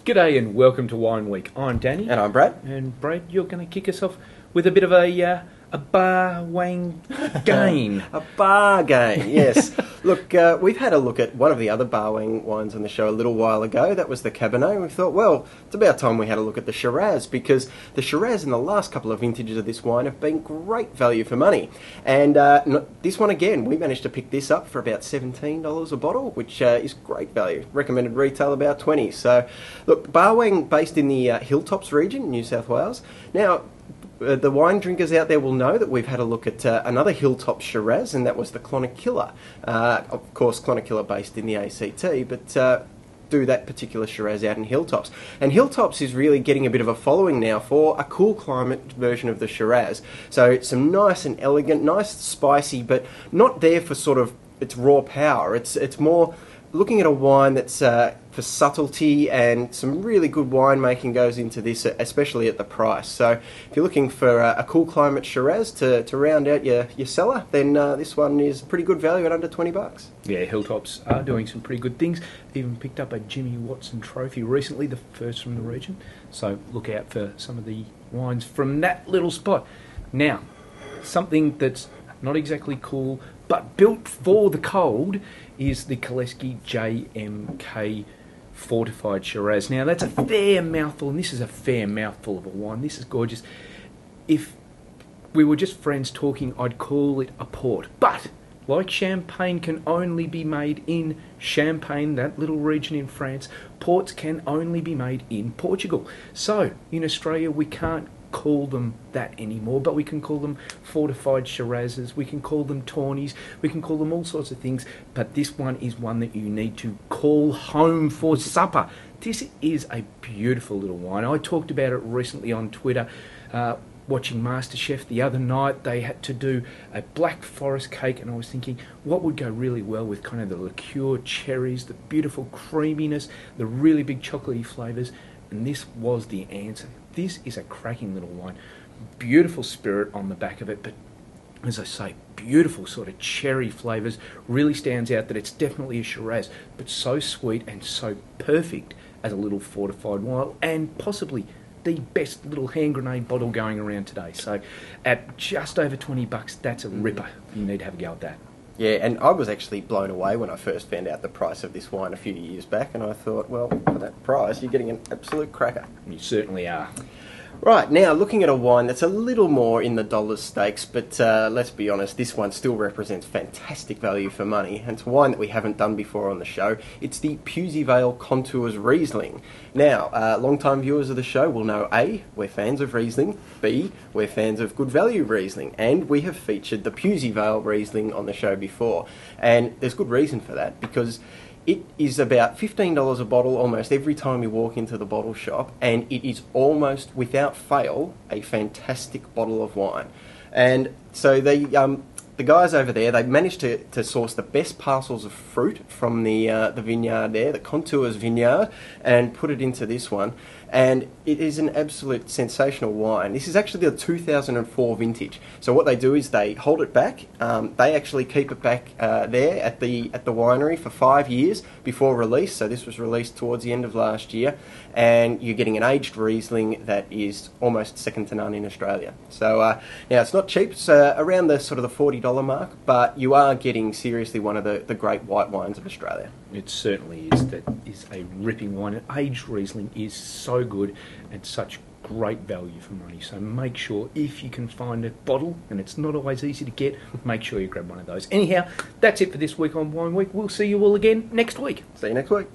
G'day and welcome to Wine Week. I'm Danny. And I'm Brad. And Brad, you're going to kick us off with a bit of a Barwang game. A bar game, yes. Look, we've had a look at one of the other Barwang wines on the show a little while ago. That was the Cabernet. And we thought, well, it's about time we had a look at the Shiraz, because the Shiraz in the last couple of vintages of this wine have been great value for money. And this one again, we managed to pick this up for about $17 a bottle, which is great value. Recommended retail about $20. So, look, Barwang, based in the Hilltops region, New South Wales. Now, the wine drinkers out there will know that we've had a look at another Hilltop Shiraz, and that was the Clonakilla. Of course, Clonakilla based in the ACT, but do that particular Shiraz out in Hilltops. And Hilltops is really getting a bit of a following now for a cool climate version of the Shiraz. So it's some nice and elegant, nice spicy, but not there for sort of its raw power. It's more looking at a wine that's for subtlety, and some really good winemaking goes into this, especially at the price. So if you're looking for a cool climate Shiraz to round out your cellar, then this one is pretty good value at under $20. Yeah, Hilltops are doing some pretty good things. Even picked up a Jimmy Watson trophy recently, the first from the region. So look out for some of the wines from that little spot. Now, something that's not exactly cool, but built for the cold, is the Kalleske JMK fortified Shiraz. Now that's a fair mouthful, and this is a fair mouthful of a wine. This is gorgeous. If we were just friends talking, I'd call it a port. But like champagne can only be made in Champagne, that little region in France, ports can only be made in Portugal. So in Australia we can't call them that anymore, but we can call them fortified Shirazes, we can call them tawnies, we can call them all sorts of things, but this one is one that you need to call home for supper. This is a beautiful little wine. I talked about it recently on Twitter, watching MasterChef the other night. They had to do a black forest cake, and I was thinking what would go really well with kind of the liqueur cherries, the beautiful creaminess, the really big chocolatey flavours, and this was the answer. This is a cracking little wine. Beautiful spirit on the back of it, but as I say, beautiful sort of cherry flavours. Really stands out that it's definitely a Shiraz, but so sweet and so perfect as a little fortified wine, and possibly the best little hand grenade bottle going around today. So at just over $20, that's a ripper. You need to have a go at that. Yeah, and I was actually blown away when I first found out the price of this wine a few years back, and I thought, well, for that price, you're getting an absolute cracker. You certainly are. Right, now looking at a wine that's a little more in the dollar stakes, but let's be honest, this one still represents fantastic value for money, and it's a wine that we haven't done before on the show. It's the Pewsey Vale Contours Riesling. Now, long-time viewers of the show will know A, we're fans of Riesling, B, we're fans of good value Riesling, and we have featured the Pewsey Vale Riesling on the show before, and there's good reason for that, because it is about $15 a bottle almost every time you walk into the bottle shop, and it is almost without fail a fantastic bottle of wine. And so the guys over there, they managed to source the best parcels of fruit from the vineyard there, the Contours vineyard, and put it into this one. And it is an absolute sensational wine. This is actually the 2004 vintage. So what they do is they hold it back. They actually keep it back there at the winery for 5 years before release. So this was released towards the end of last year, and you're getting an aged Riesling that is almost second to none in Australia. So now it's not cheap. It's around the sort of the $40 mark, but you are getting seriously one of the great white wines of Australia. It certainly is. That is a ripping wine. An aged Riesling is so good and such great value for money. So make sure, if you can find a bottle, and it's not always easy to get, make sure you grab one of those. Anyhow, that's it for this week on Wine Week. We'll see you all again next week. See you next week.